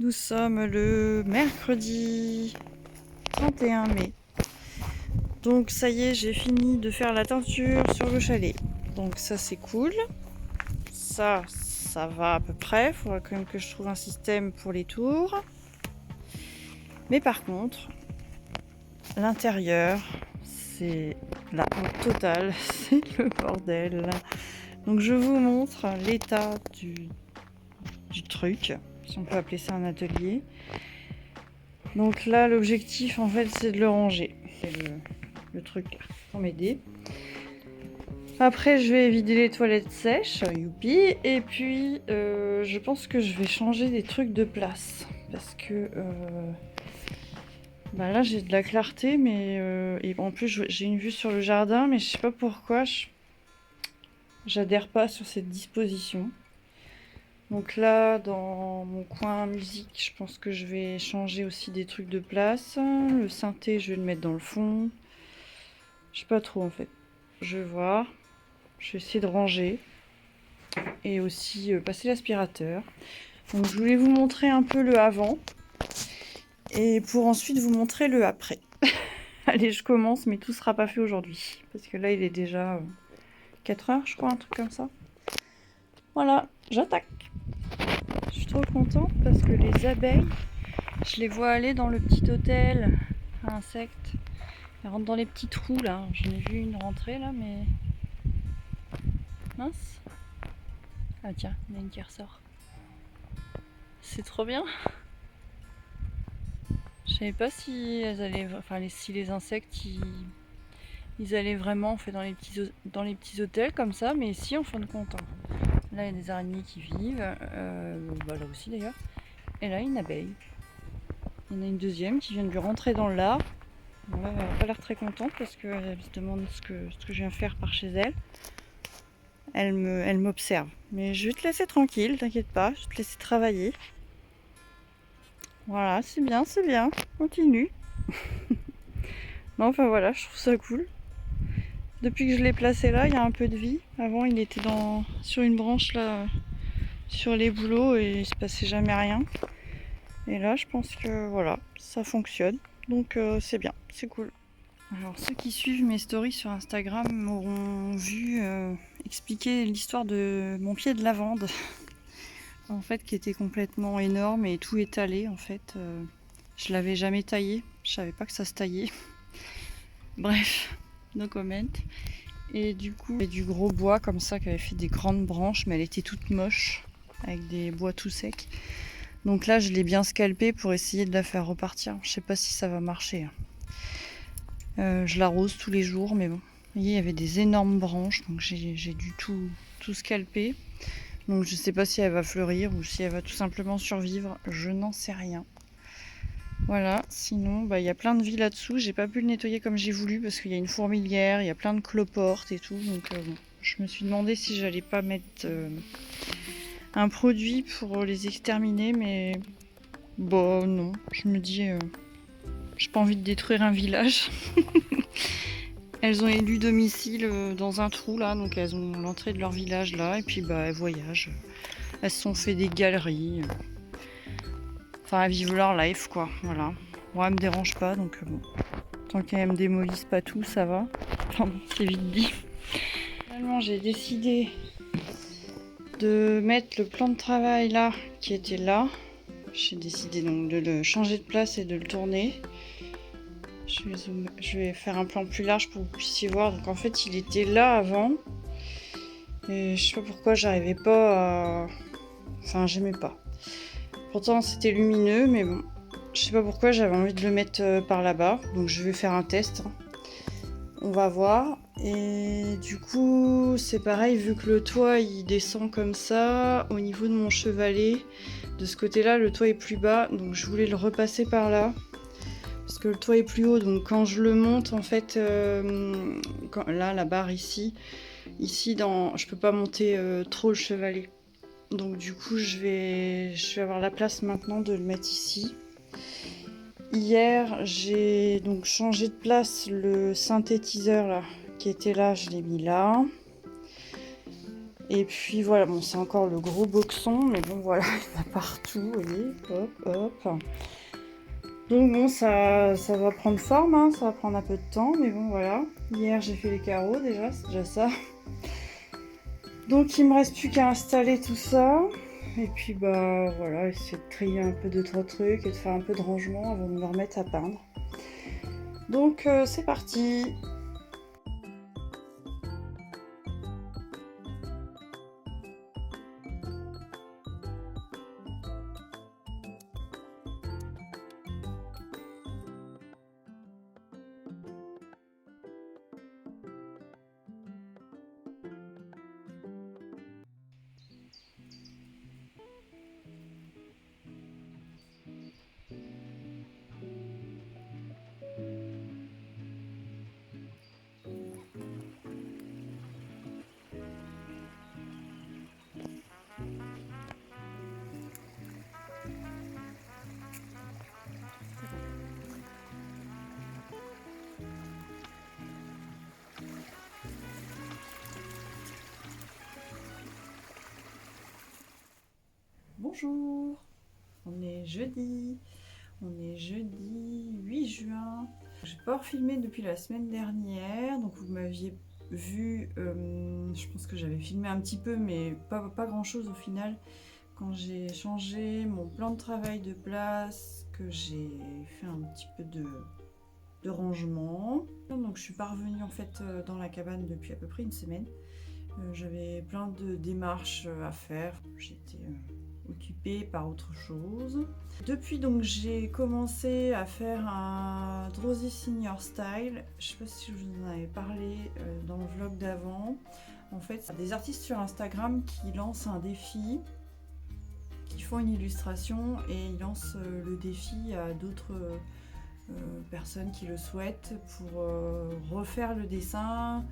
Nous sommes le mercredi 31 mai. Donc ça y est, j'ai fini de faire la teinture sur le chalet. Donc ça c'est cool. Ça va à peu près. Il faudra quand même que je trouve un système pour les tours. Mais par contre, l'intérieur, c'est la honte totale. C'est le bordel. Donc je vous montre l'état du truc, si on peut appeler ça un atelier. Donc là, l'objectif, en fait, c'est de le ranger. C'est le truc là, pour m'aider. Après, je vais vider les toilettes sèches, youpi. Et puis, je pense que je vais changer des trucs de place. Parce que là, j'ai de la clarté, mais... et en plus, j'ai une vue sur le jardin, mais je sais pas pourquoi, j'adhère pas sur cette disposition. Donc là, dans mon coin musique, je pense que je vais changer aussi des trucs de place. Le synthé, je vais le mettre dans le fond. Je sais pas trop en fait. Je vais voir. Je vais essayer de ranger. Et aussi passer l'aspirateur. Donc je voulais vous montrer un peu le avant. Et pour ensuite vous montrer le après. Allez, je commence, mais tout sera pas fait aujourd'hui. Parce que là, il est déjà 4 heures, je crois, un truc comme ça. Voilà, j'attaque. Je suis trop contente parce que les abeilles, je les vois aller dans le petit hôtel à insectes. Elles rentrent dans les petits trous là. J'en ai vu une rentrer là, mais... Mince. Ah tiens, il y en a une qui ressort. C'est trop bien. Je savais pas si elles allaient... Enfin, si les insectes, ils allaient vraiment en fait, dans les petits hôtels comme ça, mais si en fin de compte. Hein. Là, il y a des araignées qui vivent. Là aussi d'ailleurs. Et là, une abeille. Il y en a une deuxième qui vient de lui rentrer dans l'arbre. Bon, là, elle n'a pas l'air très contente parce qu'elle se demande ce que je viens faire par chez elle. Elle m'observe. Mais je vais te laisser tranquille, t'inquiète pas, je vais te laisser travailler. Voilà, c'est bien, continue. Non, enfin voilà, je trouve ça cool. Depuis que je l'ai placé là, il y a un peu de vie. Avant, il était sur une branche là, sur les bouleaux et il se passait jamais rien. Et là, je pense que voilà, ça fonctionne. Donc c'est bien, c'est cool. Alors ceux qui suivent mes stories sur Instagram m'auront vu expliquer l'histoire de mon pied de lavande. En fait, qui était complètement énorme et tout étalé en fait. Je l'avais jamais taillé, je savais pas que ça se taillait. Bref, no comment. Et du coup, il y avait du gros bois comme ça qui avait fait des grandes branches, mais elle était toute moche, avec des bois tout secs. Donc là, je l'ai bien scalpé pour essayer de la faire repartir. Je sais pas si ça va marcher. Je l'arrose tous les jours, mais bon. Vous voyez, il y avait des énormes branches, donc j'ai dû tout scalper. Donc je sais pas si elle va fleurir ou si elle va tout simplement survivre, je n'en sais rien. Voilà, sinon il y a plein de vie là-dessous, j'ai pas pu le nettoyer comme j'ai voulu parce qu'il y a une fourmilière, il y a plein de cloportes et tout, donc je me suis demandé si j'allais pas mettre un produit pour les exterminer, mais bon non, je me dis j'ai pas envie de détruire un village. Elles ont élu domicile dans un trou là, donc elles ont l'entrée de leur village là, et puis elles voyagent. Elles se sont fait des galeries. Enfin, elles vivent leur life quoi, voilà. Moi, elle me dérange pas, donc bon. Tant qu'elles me démolissent pas tout, ça va. Enfin bon, c'est vite dit. Finalement, j'ai décidé de mettre le plan de travail là, qui était là. J'ai décidé donc de le changer de place et de le tourner. Je vais faire un plan plus large pour que vous puissiez voir. Donc en fait, il était là avant. Et je sais pas pourquoi j'arrivais pas à... Enfin, j'aimais pas. Pourtant, c'était lumineux, mais bon. Je sais pas pourquoi j'avais envie de le mettre par là-bas. Donc je vais faire un test. On va voir. Et du coup, c'est pareil, vu que le toit, il descend comme ça. Au niveau de mon chevalet, de ce côté-là, le toit est plus bas. Donc je voulais le repasser par là. Parce que le toit est plus haut, donc quand je le monte, en fait, là, la barre ici, je peux pas monter trop le chevalet. Donc du coup, je vais avoir la place maintenant de le mettre ici. Hier, j'ai donc changé de place le synthétiseur là, qui était là, je l'ai mis là. Et puis voilà, bon c'est encore le gros boxon, mais bon voilà, il y en a partout, vous voyez, hop, hop. Donc bon, ça va prendre forme, hein, ça va prendre un peu de temps, mais bon voilà. Hier j'ai fait les carreaux déjà, c'est déjà ça. Donc il me reste plus qu'à installer tout ça. Et puis bah voilà, essayer de trier un peu 2-3 trucs et de faire un peu de rangement avant de me remettre à peindre. Donc c'est parti. Bonjour, on est jeudi 8 juin. J'ai pas refilmé depuis la semaine dernière, donc vous m'aviez vu, je pense que j'avais filmé un petit peu, mais pas grand chose au final, quand j'ai changé mon plan de travail de place, que j'ai fait un petit peu de rangement. Donc je suis pas revenue en fait dans la cabane depuis à peu près une semaine. J'avais plein de démarches à faire, j'étais occupée par autre chose. Depuis donc j'ai commencé à faire un Drowsy Senior Style. Je sais pas si je vous en avais parlé dans le vlog d'avant. En fait, c'est des artistes sur Instagram qui lancent un défi, qui font une illustration et ils lancent le défi à d'autres personnes qui le souhaitent pour refaire le dessin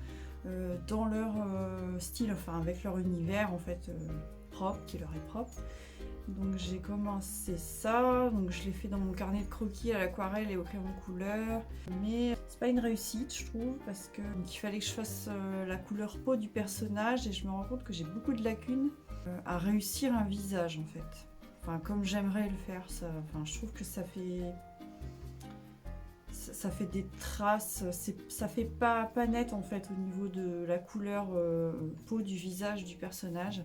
dans leur style, enfin avec leur univers en fait propre, qui leur est propre. Donc j'ai commencé ça, donc je l'ai fait dans mon carnet de croquis à l'aquarelle et au crayon de couleur, mais c'est pas une réussite je trouve, parce que il fallait que je fasse la couleur peau du personnage et je me rends compte que j'ai beaucoup de lacunes à réussir un visage en fait. Enfin comme j'aimerais le faire, ça, enfin, je trouve que ça fait des traces, ça fait pas net en fait au niveau de la couleur peau du visage du personnage.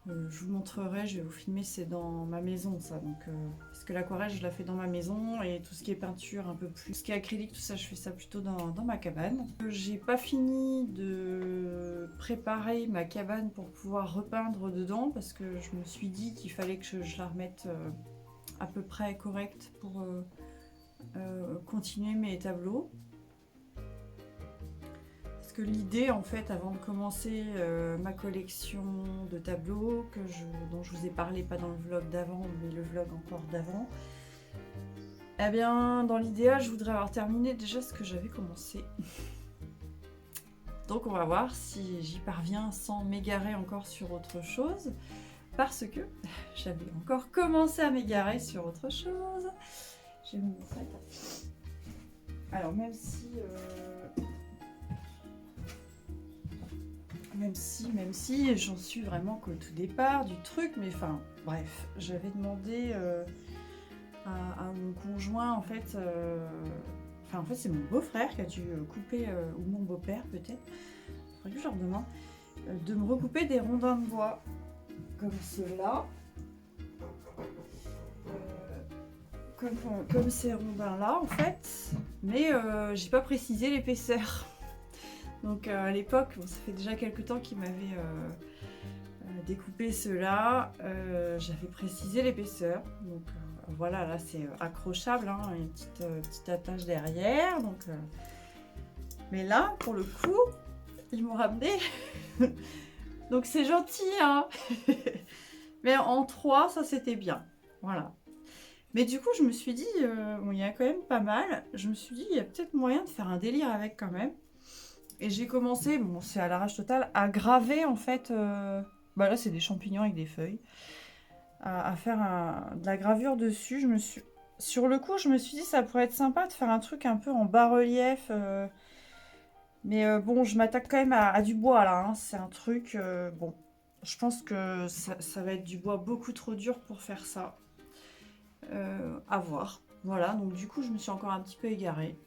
Je vous montrerai, je vais vous filmer, c'est dans ma maison ça, donc parce que l'aquarelle je la fais dans ma maison et tout ce qui est peinture un peu plus, tout ce qui est acrylique, tout ça je fais ça plutôt dans ma cabane. J'ai pas fini de préparer ma cabane pour pouvoir repeindre dedans parce que je me suis dit qu'il fallait que je la remette à peu près correcte pour continuer mes tableaux. Parce que l'idée en fait avant de commencer ma collection de tableaux dont je vous ai parlé, pas dans le vlog d'avant mais le vlog encore d'avant, eh bien dans l'idéal je voudrais avoir terminé déjà ce que j'avais commencé. Donc on va voir si j'y parviens sans m'égarer encore sur autre chose, parce que j'avais encore commencé à m'égarer sur autre chose. Je vais me montrer. Alors même si j'en suis vraiment qu'au tout départ du truc, mais enfin bref, j'avais demandé à mon conjoint en fait, en fait c'est mon beau-frère qui a dû couper, ou mon beau-père peut-être, il faudrait que je leur demande, de me recouper des rondins de bois comme ceux-là. Comme ces rondins là en fait, mais j'ai pas précisé l'épaisseur. Donc à l'époque, bon, ça fait déjà quelques temps qu'il m'avait découpé ceux-là, j'avais précisé l'épaisseur. Donc voilà, là c'est accrochable, hein, une petite attache derrière. Donc, mais là, pour le coup, ils m'ont ramené. Donc c'est gentil, hein. Mais en 3, ça c'était bien. Voilà. Mais du coup, je me suis dit, bon, il y a quand même pas mal. Je me suis dit, il y a peut-être moyen de faire un délire avec quand même. Et j'ai commencé, bon, c'est à l'arrache totale, à graver en fait. Bah là, c'est des champignons avec des feuilles. À faire de la gravure dessus. Sur le coup, je me suis dit, ça pourrait être sympa de faire un truc un peu en bas-relief. Mais bon, je m'attaque quand même à du bois là, hein. C'est un truc, bon, je pense que ça va être du bois beaucoup trop dur pour faire ça. À voir. Voilà, donc du coup, je me suis encore un petit peu égarée.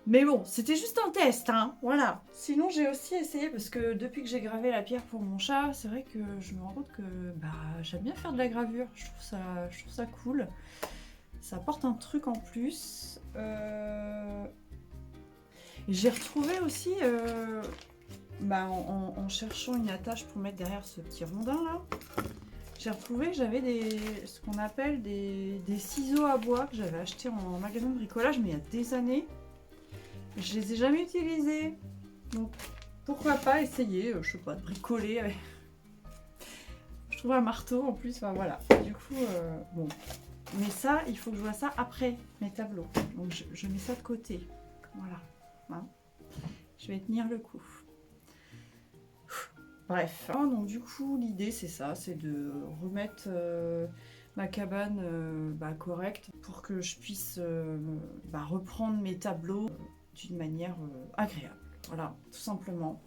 Mais bon, c'était juste un test, hein, voilà. Sinon, j'ai aussi essayé, parce que depuis que j'ai gravé la pierre pour mon chat, c'est vrai que je me rends compte que bah, j'aime bien faire de la gravure. Je trouve ça cool. Ça apporte un truc en plus. J'ai retrouvé aussi, bah, en cherchant une attache pour mettre derrière ce petit rondin là, j'ai retrouvé que j'avais ce qu'on appelle des ciseaux à bois que j'avais acheté en magasin de bricolage, mais il y a des années. Je les ai jamais utilisés. Donc pourquoi pas essayer, je sais pas, de bricoler avec... Je trouve un marteau en plus, enfin voilà. Du coup, bon. Mais ça, il faut que je vois ça après mes tableaux. Donc je mets ça de côté. Voilà. Hein, je vais tenir le coup. Bref. Oh, donc du coup, l'idée c'est ça, c'est de remettre ma cabane bah, correcte pour que je puisse bah, reprendre mes tableaux d'une manière agréable. Voilà, tout simplement.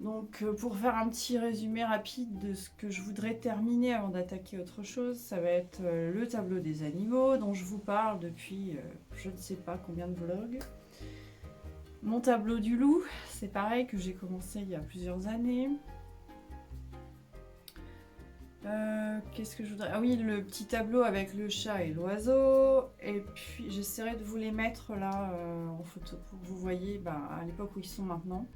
Donc pour faire un petit résumé rapide de ce que je voudrais terminer avant d'attaquer autre chose, ça va être le tableau des animaux dont je vous parle depuis je ne sais pas combien de vlogs. Mon tableau du loup, c'est pareil que j'ai commencé il y a plusieurs années. Qu'est-ce que je voudrais... Ah oui, le petit tableau avec le chat et l'oiseau. Et puis j'essaierai de vous les mettre là en photo pour que vous voyez bah, à l'époque où ils sont maintenant.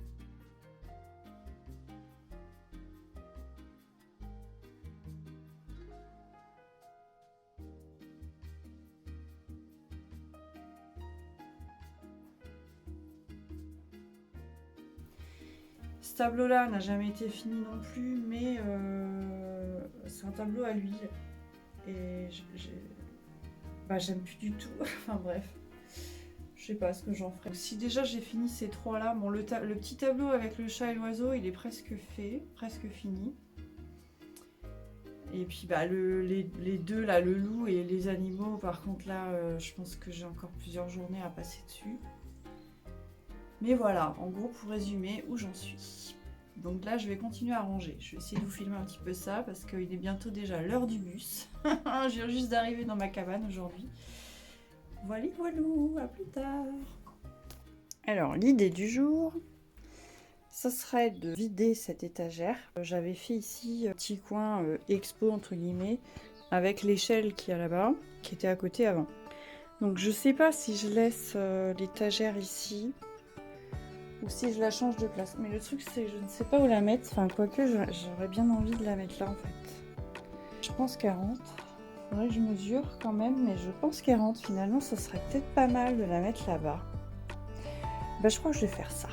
Ce tableau-là n'a jamais été fini non plus, mais c'est un tableau à l'huile. Et bah, j'aime plus du tout. Enfin bref, je sais pas ce que j'en ferai. Si déjà j'ai fini ces trois-là, bon, le petit tableau avec le chat et l'oiseau, il est presque fait, presque fini. Et puis bah, les deux, là, le loup et les animaux, par contre là, je pense que j'ai encore plusieurs journées à passer dessus. Mais voilà, en gros, pour résumer, où j'en suis. Donc là, je vais continuer à ranger. Je vais essayer de vous filmer un petit peu ça parce qu'il est bientôt déjà l'heure du bus. Je viens juste d'arriver dans ma cabane aujourd'hui. Voilà, voilou, à plus tard. Alors, l'idée du jour, ça serait de vider cette étagère. J'avais fait ici un petit coin expo, entre guillemets, avec l'échelle qui est là-bas, qui était à côté avant. Donc je sais pas si je laisse l'étagère ici ou si je la change de place. Mais le truc c'est que je ne sais pas où la mettre. Enfin quoique j'aurais bien envie de la mettre là en fait. Je pense qu'elle rentre. Faudrait que je mesure quand même, mais je pense qu'elle rentre. Finalement ça serait peut-être pas mal de la mettre là-bas. Bah je crois que je vais faire ça.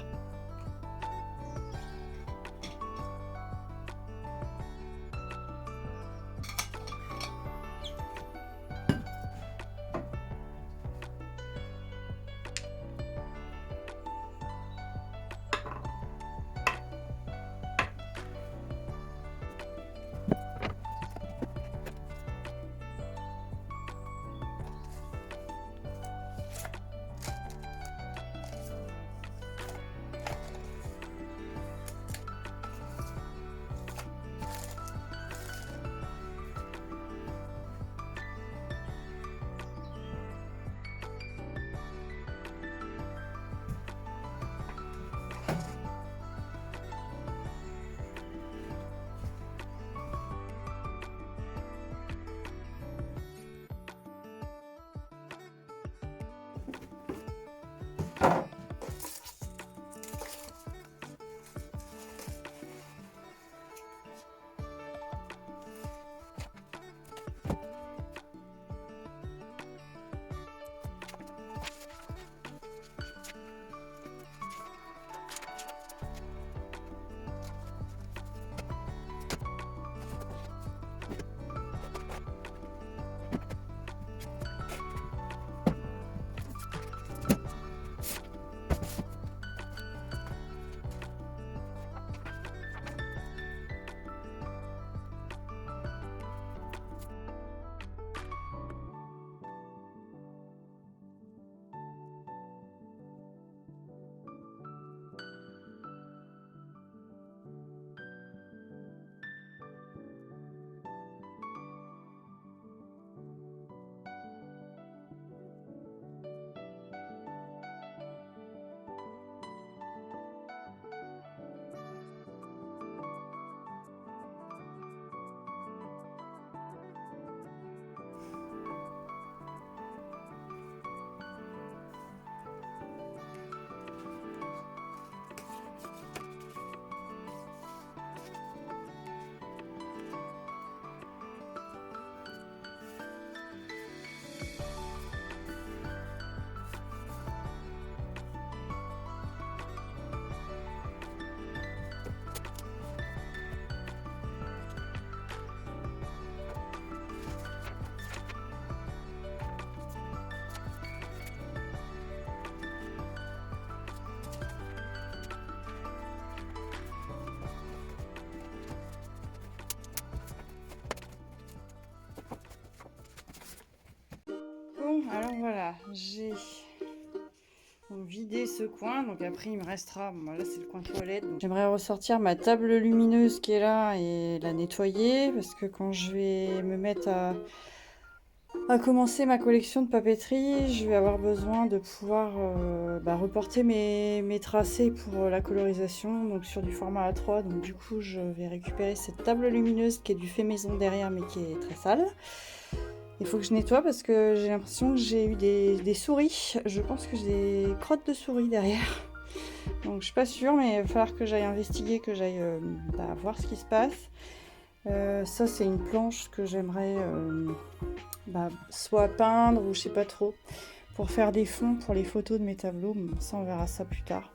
Alors voilà, j'ai vidé ce coin, donc après il me restera, bon là c'est le coin toilette, donc j'aimerais ressortir ma table lumineuse qui est là et la nettoyer, parce que quand je vais me mettre à commencer ma collection de papeterie, je vais avoir besoin de pouvoir reporter mes tracés pour la colorisation, donc sur du format A3, donc du coup je vais récupérer cette table lumineuse qui est du fait maison derrière mais qui est très sale. Il faut que je nettoie parce que j'ai l'impression que j'ai eu des souris. Je pense que j'ai des crottes de souris derrière. Donc je suis pas sûre, mais il va falloir que j'aille investiguer, que j'aille voir ce qui se passe. Ça c'est une planche que j'aimerais soit peindre ou je sais pas trop, pour faire des fonds pour les photos de mes tableaux. Ça on verra ça plus tard.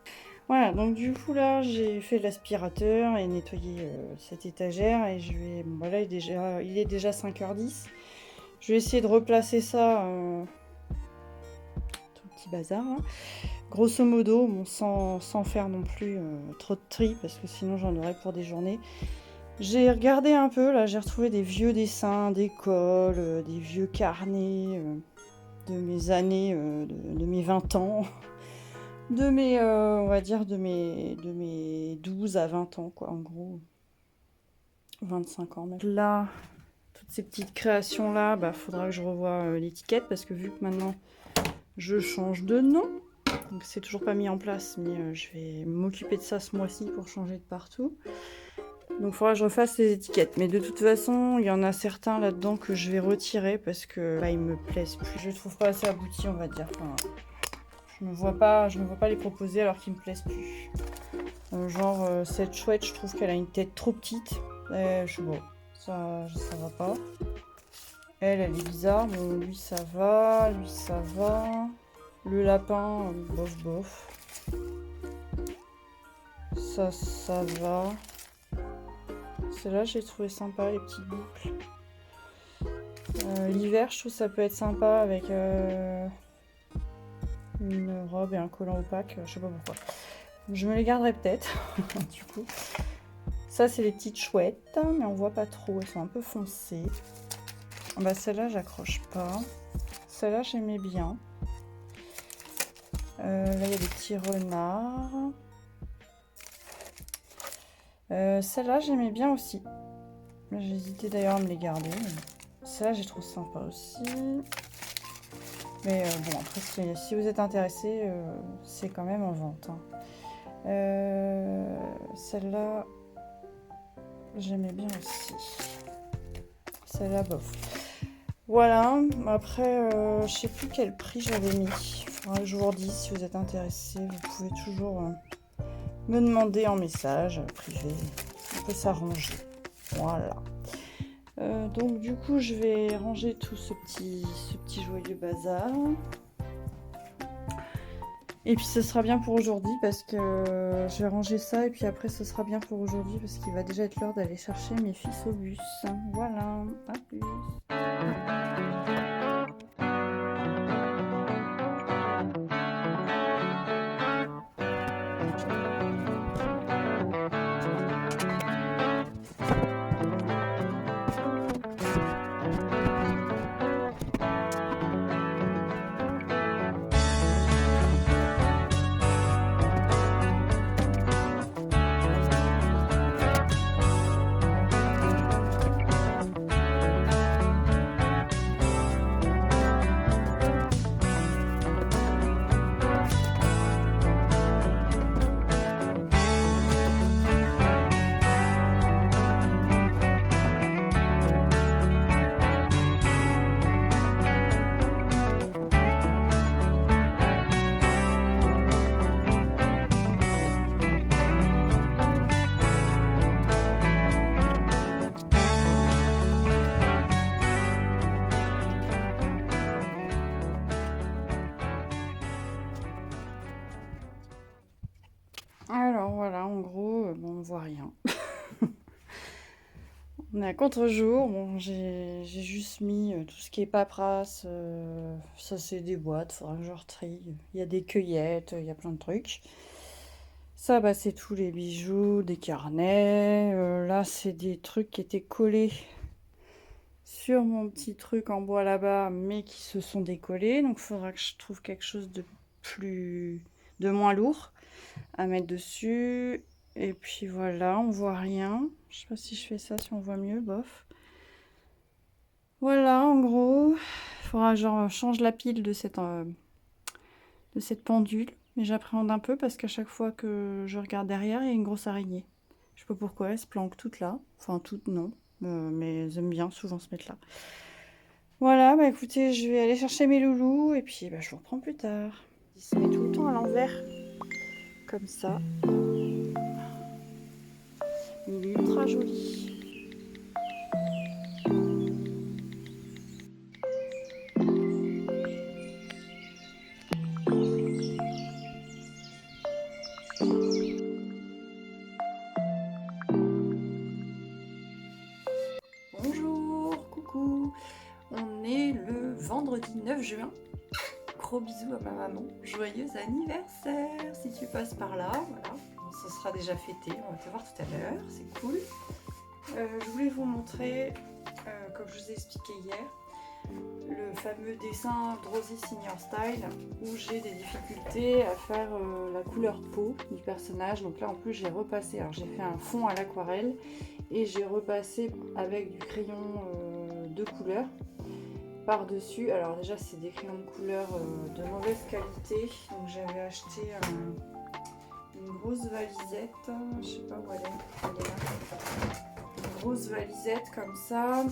Voilà, donc du coup là j'ai fait l'aspirateur et nettoyé cette étagère et je vais... Bon voilà, il est déjà 5h10. Je vais essayer de replacer ça, tout petit bazar là. Grosso modo, bon, sans faire non plus trop de tri, parce que sinon j'en aurais pour des journées. J'ai regardé un peu, là j'ai retrouvé des vieux dessins d'école, des vieux carnets de mes années, de mes 20 ans, de mes, on va dire, de mes 12 à 20 ans, quoi, en gros. 25 ans même. Là, toutes ces petites créations là, faudra que je revoie l'étiquette parce que vu que maintenant je change de nom, donc c'est toujours pas mis en place, mais je vais m'occuper de ça ce mois-ci pour changer de partout. Donc il faudra que je refasse les étiquettes, mais de toute façon il y en a certains là-dedans que je vais retirer parce que ils me plaisent plus. Je les trouve pas assez aboutis, on va dire. Enfin, je ne vois pas les proposer alors qu'ils me plaisent plus. Cette chouette, je trouve qu'elle a une tête trop petite. Je suis bon. Ça va pas. Elle est bizarre. Bon, lui, ça va. Lui, ça va. Le lapin, bof, bof. Ça va. Celle-là, j'ai trouvé sympa, les petites boucles. L'hiver, je trouve ça peut être sympa avec une robe et un collant opaque. Je sais pas pourquoi. Je me les garderai peut-être, du coup. Ça, c'est les petites chouettes, mais on voit pas trop. Elles sont un peu foncées. Celle-là, j'accroche pas. Celle-là, j'aimais bien. Là, il y a des petits renards. Celle-là, j'aimais bien aussi. J'ai hésité d'ailleurs à me les garder. Celle-là, j'ai trouvé sympa aussi. Mais bon, après, si vous êtes intéressé, c'est quand même en vente. Celle-là, j'aimais bien aussi. Celle-là, bof. Voilà, après, je sais plus quel prix j'avais mis. Faudra que je vous redise, si vous êtes intéressé, vous pouvez toujours me demander en message privé. On peut s'arranger. Voilà. Donc du coup, je vais ranger tout ce petit joyeux bazar. Et puis ce sera bien pour aujourd'hui parce que je vais ranger ça et puis après ce sera bien pour aujourd'hui parce qu'il va déjà être l'heure d'aller chercher mes fils au bus. Voilà, à plus. Alors voilà, en gros, on ne voit rien. On est à contre-jour. Bon, j'ai juste mis tout ce qui est paperasse. Ça, c'est des boîtes, faudra que je retrie. Il y a des cueillettes, il y a plein de trucs. Ça, c'est tous les bijoux, des carnets. Là, c'est des trucs qui étaient collés sur mon petit truc en bois là-bas, mais qui se sont décollés. Donc il faudra que je trouve quelque chose de moins lourd à mettre dessus. Et puis voilà, on voit rien. Je sais pas si je fais ça, si on voit mieux, bof. Voilà, en gros, il faudra genre change la pile de cette pendule. Mais j'appréhende un peu parce qu'à chaque fois que je regarde derrière, il y a une grosse araignée. Je sais pas pourquoi, elle se planque toute là. Enfin, toute non. Mais elles aiment bien souvent se mettre là. Voilà, bah écoutez, je vais aller chercher mes loulous et puis bah, je vous reprends plus tard. Il se met tout le temps à l'envers. Comme ça. Il est ultra joli. Bonjour, coucou. On est le vendredi 9 juin. Gros bisous à ma maman. Joyeux anniversaire si tu passes par là. Voilà. Ça sera déjà fêté. On va te voir tout à l'heure. C'est cool. Je voulais vous montrer, comme je vous ai expliqué hier, le fameux dessin Drosy Senior Style où j'ai des difficultés à faire la couleur peau du personnage. Donc là en plus j'ai repassé, alors j'ai fait un fond à l'aquarelle et j'ai repassé avec du crayon de couleur par dessus. Alors déjà c'est des crayons de couleur de mauvaise qualité, donc j'avais acheté une grosse valisette, je sais pas où elle est là. Une grosse valisette comme ça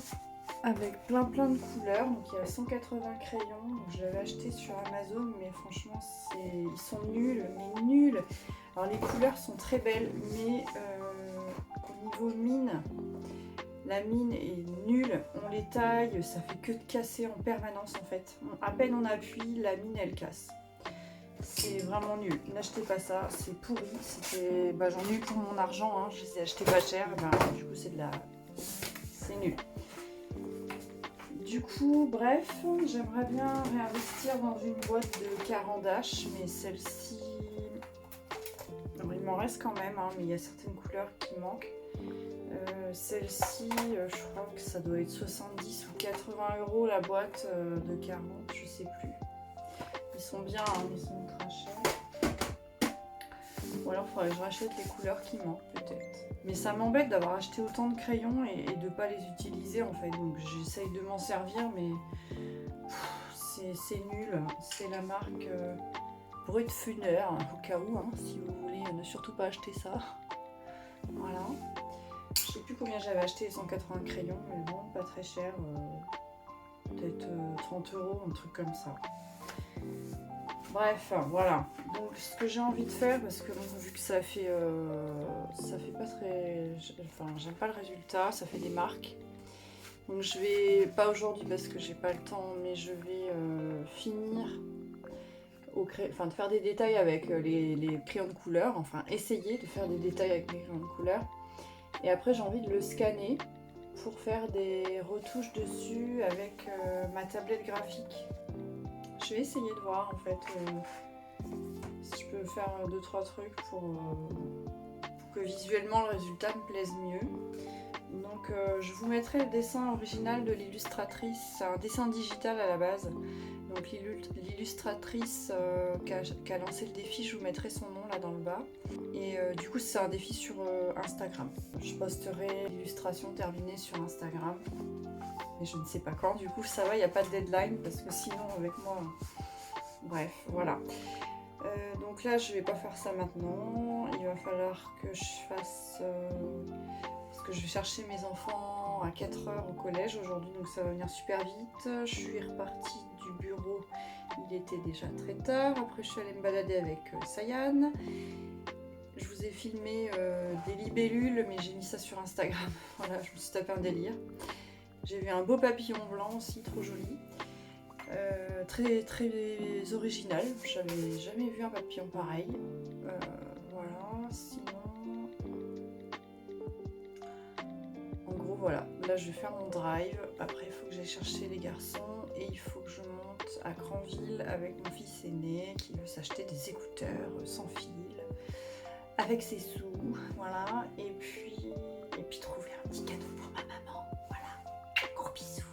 avec plein de couleurs. Donc il y a 180 crayons, donc je l'avais acheté sur Amazon, mais franchement ils sont nuls, mais nuls. Alors les couleurs sont très belles, mais au niveau mine, la mine est nulle. On les taille, ça fait que de casser en permanence en fait. À peine on appuie, la mine elle casse. C'est vraiment nul. N'achetez pas ça, c'est pourri. C'était, j'en ai eu pour mon argent, hein. Je les ai achetés pas cher. Du coup c'est nul. Du coup, bref, j'aimerais bien réinvestir dans une boîte de Caran-d'Ache, mais celle-ci, il m'en reste quand même, hein, mais il y a certaines couleurs qui manquent. Celle-ci, je crois que ça doit être 70 ou 80 € la boîte de Caran, je sais plus. Ils sont bien, hein, ils sont ultra chers. Ou alors il faudrait que je rachète les couleurs qui manquent peut-être. Mais ça m'embête d'avoir acheté autant de crayons et de ne pas les utiliser en fait. Donc j'essaye de m'en servir, mais c'est nul. C'est la marque Brutfuner, au cas où, hein, si vous voulez ne surtout pas acheter ça. Voilà. Je sais plus combien j'avais acheté les 180 crayons, mais bon, pas très cher. Peut-être 30 €, un truc comme ça. Bref, voilà. Donc ce que j'ai envie de faire, parce que bon, vu que ça fait pas très... Enfin, j'aime pas le résultat, ça fait des marques. Donc je vais, pas aujourd'hui parce que j'ai pas le temps, mais je vais finir de faire des détails avec les crayons de couleur, enfin essayer de faire des détails avec les crayons de couleur. Et après j'ai envie de le scanner pour faire des retouches dessus avec ma tablette graphique. Je vais essayer de voir en fait si je peux faire 2-3 trucs pour que visuellement le résultat me plaise mieux. Donc je vous mettrai le dessin original de l'illustratrice, c'est un dessin digital à la base. Donc l'illustratrice qui a lancé le défi, je vous mettrai son nom là dans le bas. Et du coup c'est un défi sur Instagram. Je posterai l'illustration terminée sur Instagram. Et je ne sais pas quand, du coup ça va, il n'y a pas de deadline parce que sinon avec moi... Bref, voilà. Donc là je vais pas faire ça maintenant. Il va falloir que je fasse... parce que je vais chercher mes enfants à 4 h au collège aujourd'hui, donc ça va venir super vite. Je suis repartie du bureau, il était déjà très tard. Après je suis allée me balader avec Sayan. Je vous ai filmé des libellules, mais j'ai mis ça sur Instagram. Voilà, je me suis tapé un délire. J'ai vu un beau papillon blanc aussi, trop joli. Très original, j'avais jamais vu un papillon pareil. Voilà, sinon... En gros voilà, là je vais faire mon drive, après il faut que j'aille chercher les garçons et il faut que je monte à Granville avec mon fils aîné qui veut s'acheter des écouteurs sans fil, avec ses sous, voilà, et puis trouver un petit cadeau pour ma maman, voilà, gros bisous.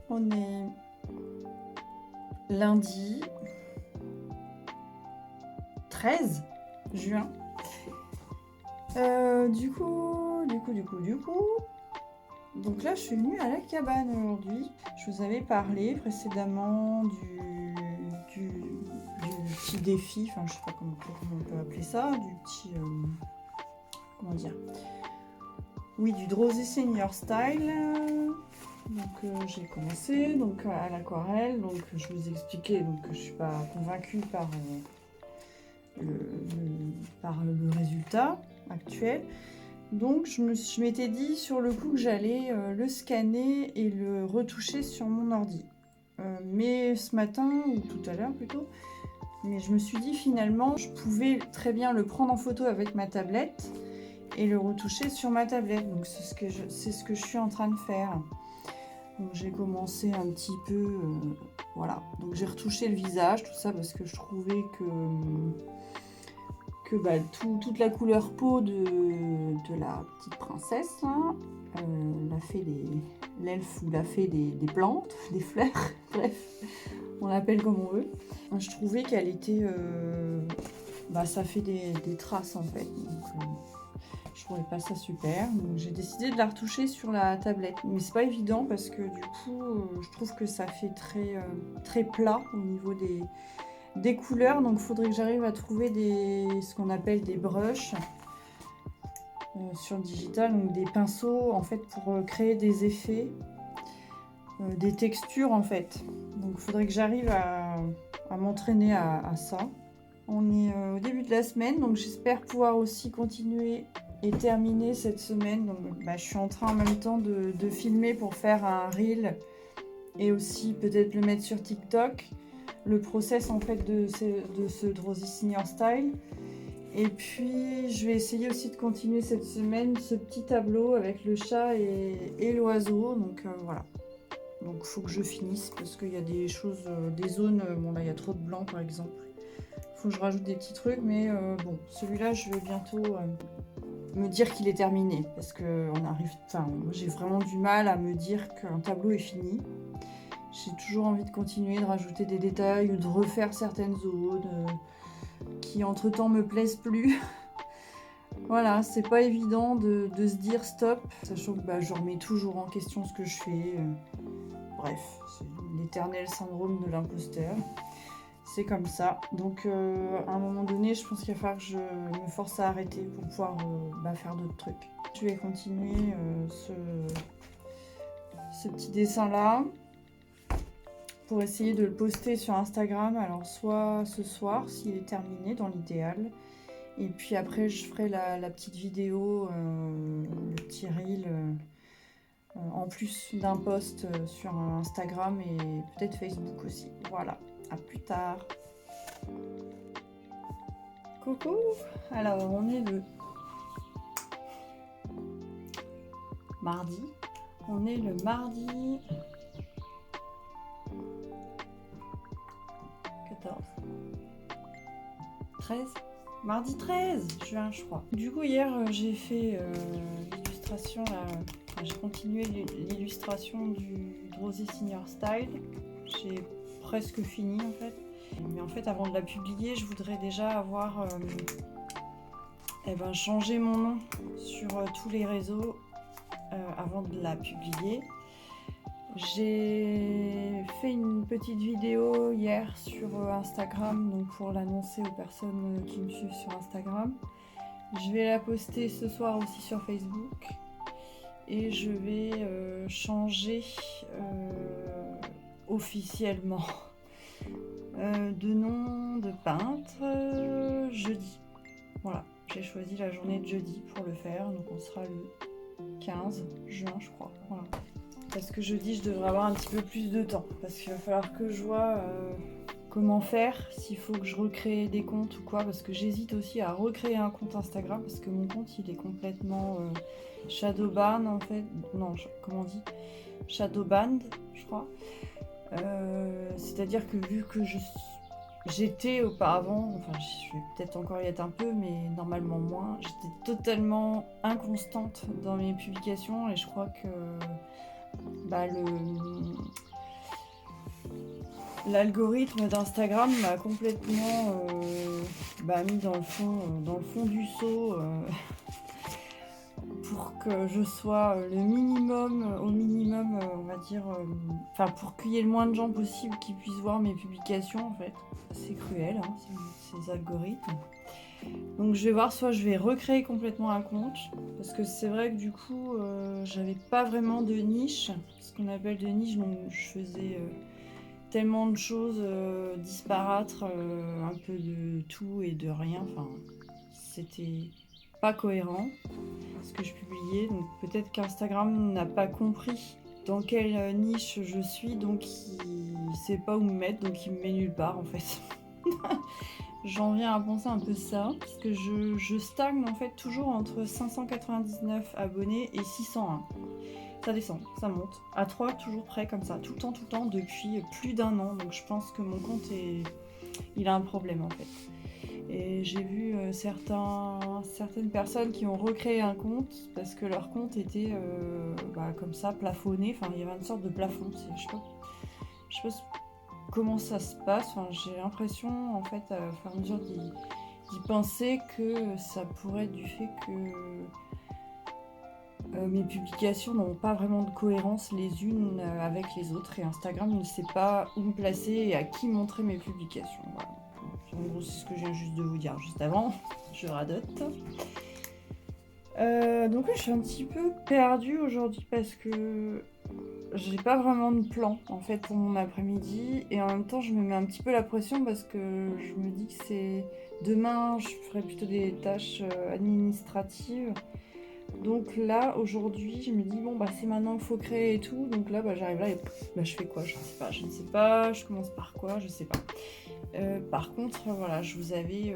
On est lundi 13 juin. Du coup. Donc là, je suis venue à la cabane aujourd'hui. Je vous avais parlé précédemment du petit défi, enfin je sais pas comment on peut appeler ça, du petit... comment dire, oui, du Drosy Senior Style. Donc j'ai commencé donc à l'aquarelle. Donc je vous expliquais donc, que je suis pas convaincue par le résultat actuel. Donc je m'étais dit sur le coup que j'allais le scanner et le retoucher sur mon ordi. Mais ce matin, ou tout à l'heure plutôt, mais je me suis dit finalement je pouvais très bien le prendre en photo avec ma tablette et le retoucher sur ma tablette. Donc c'est ce que je suis en train de faire. Donc j'ai commencé un petit peu, voilà. Donc j'ai retouché le visage, tout ça, parce que je trouvais que bah, toute la couleur peau de la petite princesse, là, l'a fait l'elfe ou l'a fait des plantes, des fleurs, bref, on l'appelle comme on veut. Je trouvais qu'elle était, bah, ça fait des traces en fait. Donc, je trouvais pas ça super, donc j'ai décidé de la retoucher sur la tablette. Mais c'est pas évident parce que du coup, je trouve que ça fait très plat au niveau des couleurs. Donc il faudrait que j'arrive à trouver ce qu'on appelle des brushes sur le digital, donc des pinceaux en fait pour créer des effets, des textures en fait. Donc il faudrait que j'arrive à m'entraîner à ça. On est au début de la semaine, donc j'espère pouvoir aussi continuer et terminer cette semaine. Donc bah, je suis en train en même temps de filmer pour faire un reel et aussi peut-être le mettre sur TikTok, le process en fait de ce Drosy Senior Style. Et puis je vais essayer aussi de continuer cette semaine ce petit tableau avec le chat et l'oiseau. Donc voilà. Donc il faut que je finisse parce qu'il y a des choses, des zones, bon là il y a trop de blanc par exemple. Il faut que je rajoute des petits trucs, mais bon, celui-là je vais bientôt me dire qu'il est terminé parce que j'ai vraiment du mal à me dire qu'un tableau est fini. J'ai toujours envie de continuer, de rajouter des détails ou de refaire certaines zones qui entre-temps me plaisent plus. Voilà, c'est pas évident de se dire stop, sachant que bah, je remets toujours en question ce que je fais. Bref, c'est l'éternel syndrome de l'imposteur. C'est comme ça. Donc à un moment donné, je pense qu'il va falloir que je me force à arrêter pour pouvoir faire d'autres trucs. Je vais continuer ce petit dessin-là pour essayer de le poster sur Instagram. Alors soit ce soir, s'il est terminé dans l'idéal. Et puis après, je ferai la petite vidéo, le petit reel, en plus d'un post sur Instagram et peut-être Facebook aussi. Voilà, à plus tard. Coucou. Alors, on est le mardi. On est le mardi 14. 13. Mardi 13 juin, je crois. Du coup, hier, j'ai fait l'illustration, j'ai continué l'illustration du Drosy Senior Style. J'ai presque fini, en fait. Mais en fait, avant de la publier, je voudrais déjà avoir changé mon nom sur tous les réseaux avant de la publier. J'ai fait une petite vidéo hier sur Instagram, donc pour l'annoncer aux personnes qui me suivent sur Instagram. Je vais la poster ce soir aussi sur Facebook et je vais changer officiellement de nom de peintre jeudi. Voilà, j'ai choisi la journée de jeudi pour le faire, donc on sera le 15 juin je crois. Voilà. Parce que jeudi je devrais avoir un petit peu plus de temps, parce qu'il va falloir que je vois comment faire, s'il faut que je recrée des comptes ou quoi, parce que j'hésite aussi à recréer un compte Instagram, parce que mon compte il est complètement shadowban en fait, non, comment on dit, shadowbanned je crois. C'est-à-dire que vu que j'étais auparavant, enfin je vais peut-être encore y être un peu, mais normalement moins, j'étais totalement inconstante dans mes publications et je crois que L'algorithme d'Instagram m'a complètement mis dans le fond du seau pour que je sois au minimum, on va dire, pour qu'il y ait le moins de gens possible qui puissent voir mes publications en fait. C'est cruel, hein, ces algorithmes. Donc je vais voir, soit je vais recréer complètement un compte, parce que c'est vrai que du coup, j'avais pas vraiment de niche, ce qu'on appelle de niche, donc je faisais tellement de choses disparates, un peu de tout et de rien, enfin c'était pas cohérent ce que je publiais, donc peut-être qu'Instagram n'a pas compris dans quelle niche je suis, donc il sait pas où me mettre, donc il me met nulle part en fait. J'en viens à penser un peu ça, parce que je stagne en fait toujours entre 599 abonnés et 601. Ça descend, ça monte. À 3, toujours près comme ça, tout le temps, depuis plus d'1 an. Donc je pense que mon compte il a un problème en fait. Et j'ai vu certaines personnes qui ont recréé un compte parce que leur compte était comme ça, plafonné. Enfin, il y avait une sorte de plafond. Je sais pas comment ça se passe. Enfin, j'ai l'impression, en fait, à fur et à mesure d'y penser, que ça pourrait être du fait que mes publications n'ont pas vraiment de cohérence les unes avec les autres. Et Instagram ne sait pas où me placer et à qui montrer mes publications. Voilà. En gros, c'est ce que je viens juste de vous dire juste avant. Je radote. Donc je suis un petit peu perdue aujourd'hui parce que j'ai pas vraiment de plan en fait pour mon après-midi, et en même temps je me mets un petit peu la pression parce que je me dis que c'est demain, je ferai plutôt des tâches administratives. Donc là aujourd'hui je me dis bon c'est maintenant qu'il faut créer et tout, donc là j'arrive là et je fais quoi, je ne sais pas, je commence par quoi, je sais pas. Par contre, voilà, je vous avais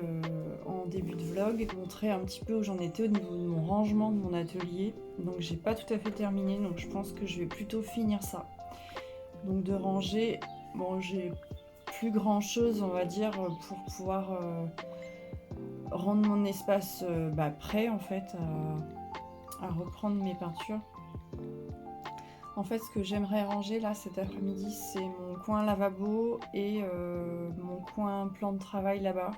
en début de vlog montré un petit peu où j'en étais au niveau de mon rangement de mon atelier. Donc j'ai pas tout à fait terminé, donc je pense que je vais plutôt finir ça. Donc de ranger, bon j'ai plus grand chose on va dire pour pouvoir rendre mon espace prêt en fait à reprendre mes peintures. En fait, ce que j'aimerais ranger là cet après-midi, c'est mon coin lavabo et mon coin plan de travail là-bas.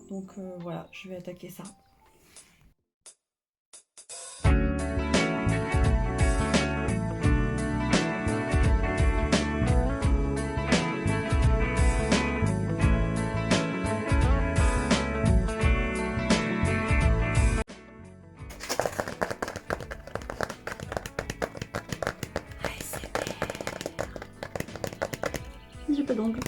Donc voilà, je vais attaquer ça. J'ai pas d'ongles.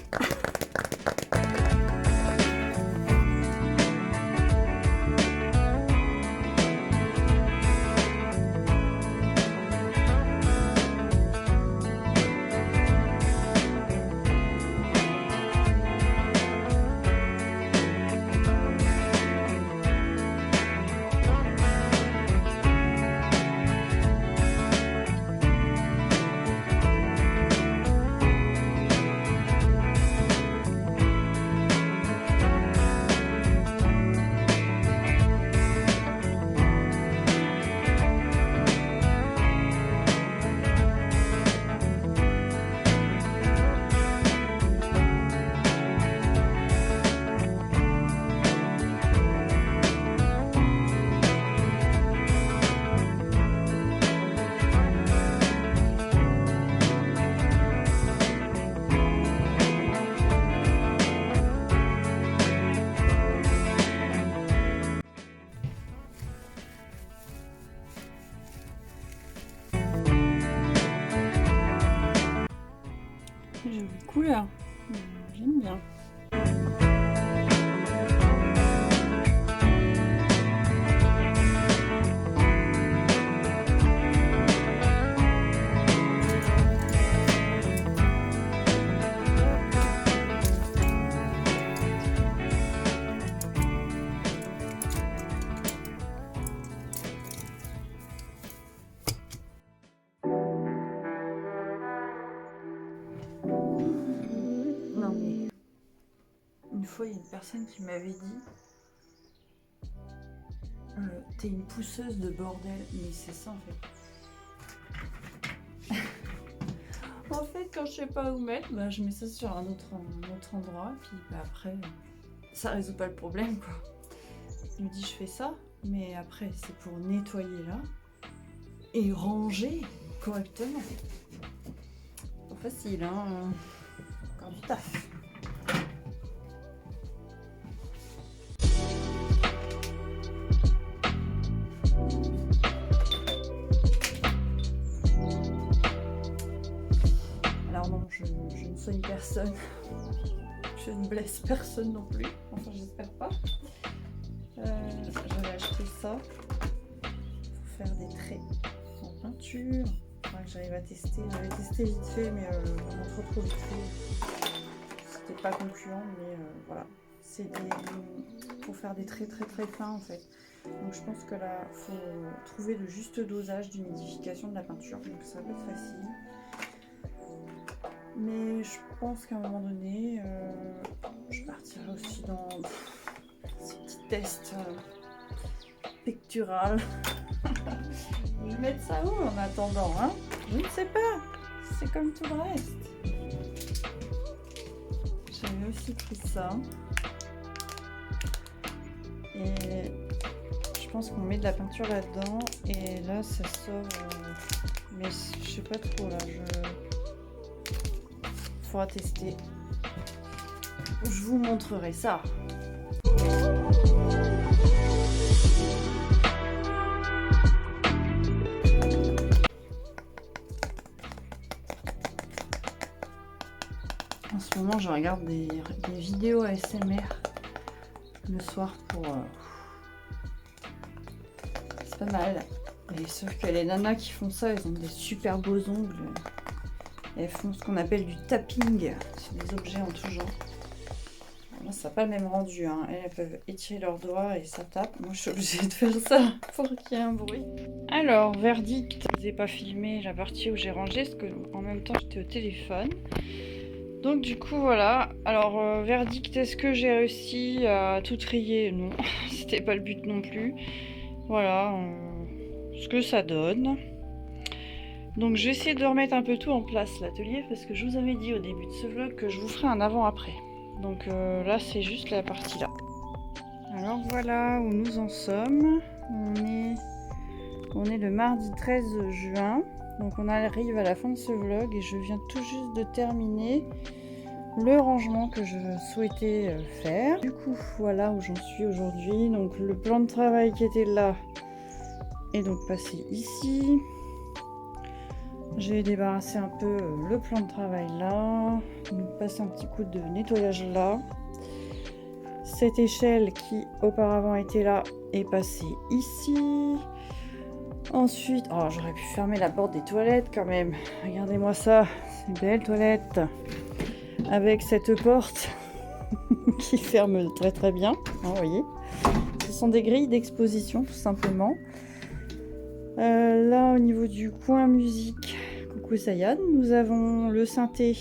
Jolie couleur, j'aime bien. Non mais une fois il y a une personne qui m'avait dit t'es une pousseuse de bordel, mais c'est ça en fait. En fait quand je sais pas où mettre, bah, je mets ça sur un autre endroit, puis bah, après, ça résout pas le problème, quoi. Je me dis, je fais ça, mais après, c'est pour nettoyer là et ranger correctement. Pas facile, hein. Encore du taf. Alors non, je ne soigne personne. Je ne blesse personne non plus. Enfin, j'espère pas. J'avais acheté ça pour faire des traits en peinture. Enfin, que j'arrive à tester. J'avais testé vite fait, mais vraiment trop vite fait. C'était pas concluant, mais voilà. C'est pour faire des traits très fins en fait. Donc je pense que là, il faut trouver le juste dosage d'humidification de la peinture. Donc ça va pas être facile. Mais je pense qu'à un moment donné, je partirai aussi dans ces petits tests pectoraux. Je vais mettre ça où en attendant, hein? Je ne sais pas. C'est comme tout le reste. J'avais aussi pris ça. Et je pense qu'on met de la peinture là-dedans. Et là, ça sort... mais je sais pas trop, là. Faudra tester. Je vous montrerai ça. En ce moment, je regarde des vidéos ASMR le soir pour... C'est pas mal. Et sauf que les nanas qui font ça, elles ont des super beaux ongles. Elles font ce qu'on appelle du tapping sur des objets en tout genre. Là, ça n'a pas le même rendu, hein. Elles peuvent étirer leurs doigts et ça tape. Moi, je suis obligée de faire ça pour qu'il y ait un bruit. Alors, verdict. Je n'ai pas filmé la partie où j'ai rangé, parce qu'en même temps, j'étais au téléphone. Donc, du coup, voilà. Alors, verdict, est-ce que j'ai réussi à tout trier? Non, c'était pas le but non plus. Voilà ce que ça donne. Donc je vais essayer de remettre un peu tout en place l'atelier parce que je vous avais dit au début de ce vlog que je vous ferai un avant-après. Donc là c'est juste la partie là. Alors voilà où nous en sommes. On est le mardi 13 juin. Donc on arrive à la fin de ce vlog et je viens tout juste de terminer le rangement que je souhaitais faire. Du coup voilà où j'en suis aujourd'hui. Donc le plan de travail qui était là est donc passé ici. J'ai débarrassé un peu le plan de travail là, passer un petit coup de nettoyage là. Cette échelle qui auparavant était là est passée ici. Ensuite, oh, j'aurais pu fermer la porte des toilettes quand même. Regardez-moi ça, c'est belle toilette. Avec cette porte qui ferme très bien, vous voyez. Ce sont des grilles d'exposition tout simplement. Là au niveau du coin musique, coucou Sayad, nous avons le synthé.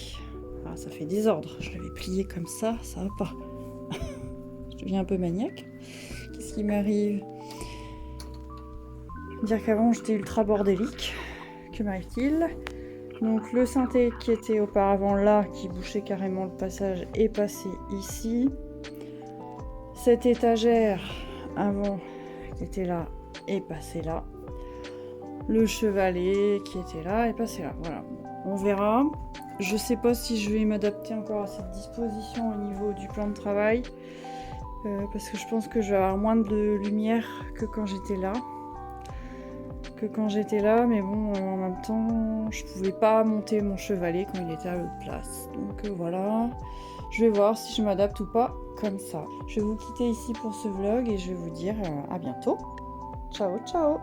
Ah, ça fait désordre, je l'avais plié comme ça va pas. Je deviens un peu maniaque. Qu'est-ce qui m'arrive? Dire qu'avant j'étais ultra bordélique. Que m'arrive-t-il? Donc le synthé qui était auparavant là, qui bouchait carrément le passage, est passé ici. Cette étagère avant qui était là est passée là. Le chevalet qui était là est passé là. Voilà, on verra. Je sais pas si je vais m'adapter encore à cette disposition au niveau du plan de travail. Parce que je pense que je vais avoir moins de lumière que quand j'étais là. Mais bon, en même temps, je pouvais pas monter mon chevalet quand il était à l'autre place. Donc voilà, je vais voir si je m'adapte ou pas comme ça. Je vais vous quitter ici pour ce vlog et je vais vous dire à bientôt. Ciao, ciao!